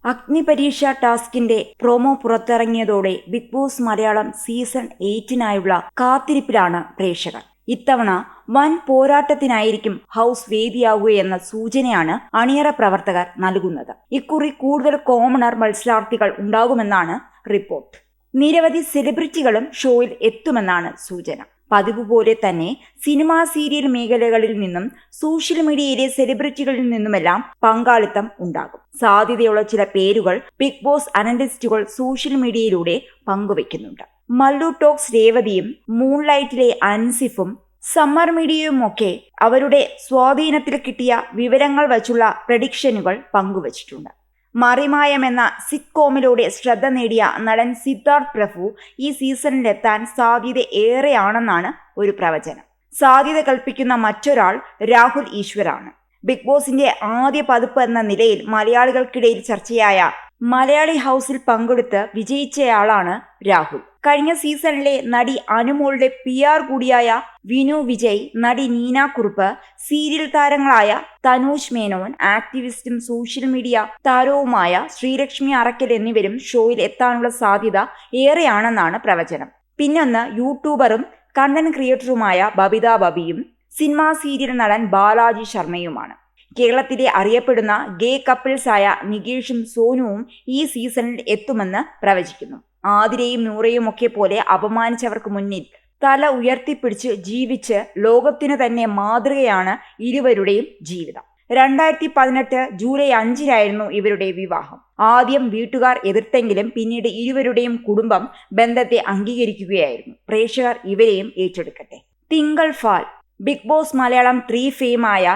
അഗ്നിപരീക്ഷ ടാസ്കിന്റെ പ്രൊമോ പുറത്തിറങ്ങിയതോടെ Bigg Boss Malayalam season 8 കാത്തിരിപ്പിലാണ് പ്രേക്ഷകർ. ഇത്തവണ വൻ പോരാട്ടത്തിനായിരിക്കും ഹൗസ് വേദിയാവുകയെന്ന സൂചനയാണ് അണിയറ പ്രവർത്തകർ നൽകുന്നത്. ഇക്കുറി കൂടുതൽ കോമണർ മത്സരാർത്ഥികൾ ഉണ്ടാകുമെന്നാണ് റിപ്പോർട്ട്. നിരവധി സെലിബ്രിറ്റികളും ഷോയിൽ എത്തുമെന്നാണ് സൂചന. പതിവ് പോലെ തന്നെ സിനിമ, സീരിയൽ മേഖലകളിൽ നിന്നും സോഷ്യൽ മീഡിയയിലെ സെലിബ്രിറ്റികളിൽ നിന്നുമെല്ലാം പങ്കാളിത്തം ഉണ്ടാകും. സാധ്യതയുള്ള ചില പേരുകൾ ബിഗ് ബോസ് അനലിസ്റ്റുകൾ സോഷ്യൽ മീഡിയയിലൂടെ പങ്കുവെക്കുന്നുണ്ട്. മല്ലു ടോക്സ് രേവതിയും മൂൺലൈറ്റിലെ അൻസിഫും സമ്മർ മീഡിയയുമൊക്കെ അവരുടെ സ്വാധീനത്തിൽ കിട്ടിയ വിവരങ്ങൾ വച്ചുള്ള പ്രഡിക്ഷനുകൾ പങ്കുവച്ചിട്ടുണ്ട്. മറിമായം എന്ന സിറ്റ്കോമിലൂടെ ശ്രദ്ധ നേടിയ നടൻ സിദ്ധാർത്ഥ് പ്രഭു ഈ സീസണിലെത്താൻ സാധ്യത ഏറെയാണെന്നാണ് ഒരു പ്രവചനം. സാധ്യത കൽപ്പിക്കുന്ന മറ്റൊരാൾ രാഹുൽ ഈശ്വറാണ്. ബിഗ് ബോസിന്റെ ആദ്യ പതിപ്പ് എന്ന നിലയിൽ മലയാളികൾക്കിടയിൽ ചർച്ചയായ മലയാളി ഹൗസിൽ പങ്കെടുത്ത് വിജയിച്ചയാളാണ് രാഹുൽ. കഴിഞ്ഞ സീസണിലെ നടി അനുമോളുടെ PR കൂടിയായ വിനു വിജയ്, നടി നീന കുറുപ്പ്, സീരിയൽ താരങ്ങളായ തനൂജ് മേനോൻ, ആക്ടിവിസ്റ്റും സോഷ്യൽ മീഡിയ താരവുമായ ശ്രീലക്ഷ്മി അറക്കൽ എന്നിവരും ഷോയിൽ എത്താനുള്ള സാധ്യത ഏറെയാണെന്നാണ് പ്രവചനം. പിന്നൊന്ന് യൂട്യൂബറും കണ്ടന്റ് ക്രിയേറ്ററുമായ ബബിത ബബിയും സിനിമാ സീരിയൽ നടൻ ബാലാജി ശർമ്മയുമാണ്. കേരളത്തിലെ അറിയപ്പെടുന്ന ഗേ കപ്പിൾസായ നികേഷും സോനുവും ഈ സീസണിൽ എത്തുമെന്ന് പ്രവചിക്കുന്നു. ആതിരയും നൂറയും ഒക്കെ പോലെ അപമാനിച്ചവർക്ക് മുന്നിൽ തല ഉയർത്തിപ്പിടിച്ച് ജീവിച്ച് ലോകത്തിനു തന്നെ മാതൃകയാണ് ഇരുവരുടെയും ജീവിതം. 2018 ജൂലൈ 5 ഇവരുടെ വിവാഹം. ആദ്യം വീട്ടുകാർ എതിർത്തെങ്കിലും പിന്നീട് ഇരുവരുടെയും കുടുംബം ബന്ധത്തെ അംഗീകരിക്കുകയായിരുന്നു. പ്രേക്ഷകർ ഇവരെയും ഏറ്റെടുക്കട്ടെ. തിങ്കൾ ഫാൽ ബിഗ് ബോസ് മലയാളം 3 ഫെയിമായ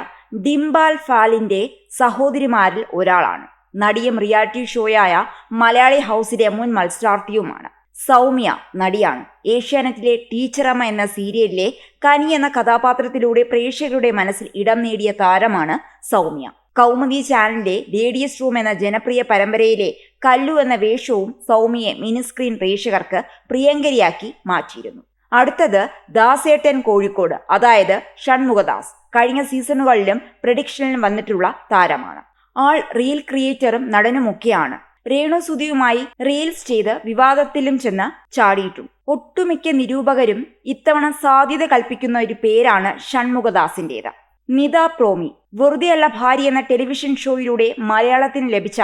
ഡിംബാൽ ഫാലിന്റെ സഹോദരിമാരിൽ ഒരാളാണ്. നടിയും റിയാലിറ്റി ഷോയായ മലയാളി ഹൗസിലെ മുൻ മത്സരാർത്ഥിയുമാണ്. സൗമ്യ നടിയാണ്. ഏഷ്യാനെറ്റിലെ ടീച്ചറമ്മ എന്ന സീരിയലിലെ കനി എന്ന കഥാപാത്രത്തിലൂടെ പ്രേക്ഷകരുടെ മനസ്സിൽ ഇടം നേടിയ താരമാണ് സൗമ്യ. കൗമുദി ചാനലിലെ ലേഡീസ് റൂം എന്ന ജനപ്രിയ പരമ്പരയിലെ കല്ലു എന്ന വേഷവും സൗമ്യയെ മിനിസ്ക്രീൻ പ്രേക്ഷകർക്ക് പ്രിയങ്കരിയാക്കി മാറ്റിയിരുന്നു. അടുത്തത് ദാസേട്ടൻ കോഴിക്കോട്, അതായത് ഷൺമുഖദാസ്. കഴിഞ്ഞ സീസണുകളിലും പ്രഡിക്ഷനിലും വന്നിട്ടുള്ള താരമാണ്. ആൾ റീൽ ക്രിയേറ്ററും നടനുമൊക്കെയാണ്. രേണു സുധിയുമായി റീൽസ് ചെയ്ത് വിവാദത്തിലും ചെന്ന് ചാടിയിട്ടും. ഒട്ടുമിക്ക നിരൂപകരും ഇത്തവണ സാധ്യത കൽപ്പിക്കുന്ന ഒരു പേരാണ് ഷൺമുഖദാസിന്റേത്. നിത പ്രോമി. വെറുതെയല്ല ഭാര്യ എന്ന ടെലിവിഷൻ ഷോയിലൂടെ മലയാളത്തിന് ലഭിച്ച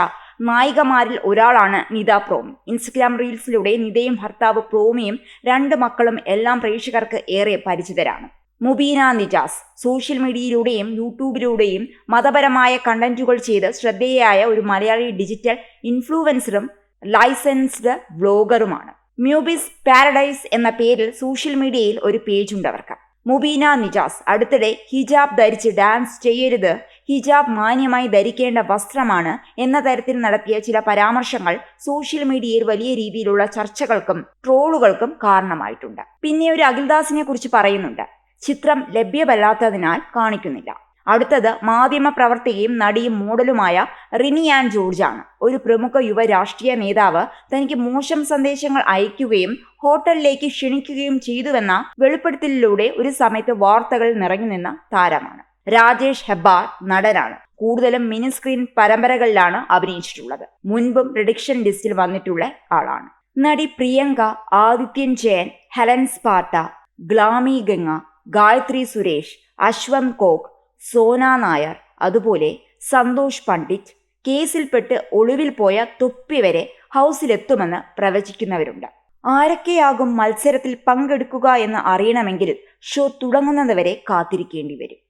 നായികമാരിൽ ഒരാളാണ് നിത പ്രോമി. ഇൻസ്റ്റഗ്രാം റീൽസിലൂടെ നിതയും ഭർത്താവ് പ്രോമിയും 2 മക്കളും എല്ലാം പ്രേക്ഷകർക്ക് ഏറെ പരിചിതരാണ്. മുബീന നിജാസ്. സോഷ്യൽ മീഡിയയിലൂടെയും യൂട്യൂബിലൂടെയും മതപരമായ കണ്ടന്റുകൾ ചെയ്ത് ശ്രദ്ധേയയായ ഒരു മലയാളി ഡിജിറ്റൽ ഇൻഫ്ലുവൻസറും ലൈസൻസ്ഡ് വ്ലോഗറുമാണ്. മ്യൂബിസ് പാരഡൈസ് എന്ന പേരിൽ സോഷ്യൽ മീഡിയയിൽ ഒരു പേജുണ്ട് അവർക്ക്. മുബീന നിജാസ് അടുത്തിടെ ഹിജാബ് ധരിച്ച് ഡാൻസ് ചെയ്യരുത്, ഹിജാബ് മാന്യമായി ധരിക്കേണ്ട വസ്ത്രമാണ് എന്ന തരത്തിൽ നടത്തിയ ചില പരാമർശങ്ങൾ സോഷ്യൽ മീഡിയയിൽ വലിയ രീതിയിലുള്ള ചർച്ചകൾക്കും ട്രോളുകൾക്കും കാരണമായിട്ടുണ്ട്. പിന്നെ ഒരു അഖിൽദാസിനെ കുറിച്ച് പറയുന്നുണ്ട്. ചിത്രം ലഭ്യമല്ലാത്തതിനാൽ കാണിക്കുന്നില്ല. അടുത്തത് മാധ്യമ പ്രവർത്തകയും നടിയും മോഡലുമായ റിനി ആൻ ജോർജ് ആണ്. ഒരു പ്രമുഖ യുവ രാഷ്ട്രീയ നേതാവ് തനിക്ക് മോശം സന്ദേശങ്ങൾ അയക്കുകയും ഹോട്ടലിലേക്ക് ക്ഷണിക്കുകയും ചെയ്തുവെന്ന വെളിപ്പെടുത്തലിലൂടെ ഒരു സമയത്ത് വാർത്തകളിൽ നിറഞ്ഞു നിന്ന താരമാണ്. രാജേഷ് ഹെബ്ബാർ നടനാണ്. കൂടുതലും മിനി സ്ക്രീൻ പരമ്പരകളിലാണ് അഭിനയിച്ചിട്ടുള്ളത്. മുൻപും പ്രഡിക്ഷൻ ലിസ്റ്റിൽ വന്നിട്ടുള്ള ആളാണ്. നടി പ്രിയങ്ക, ആദിത്യൻ ജയൻ, ഹെലൻ സ്പാർട്ട, ഗ്ലാമി ഗംഗ, ഗായത്രി സുരേഷ്, അശ്വന്ത് കോക്, സോന നായർ, അതുപോലെ സന്തോഷ് പണ്ഡിറ്റ്, കേസിൽപ്പെട്ട് ഒളിവിൽ പോയ തൊപ്പി വരെ ഹൗസിലെത്തുമെന്ന് പ്രവചിക്കുന്നവരുണ്ട്. ആരൊക്കെയാകും മത്സരത്തിൽ പങ്കെടുക്കുക എന്ന് അറിയണമെങ്കിൽ ഷോ തുടങ്ങുന്നതുവരെ കാത്തിരിക്കേണ്ടി വരും.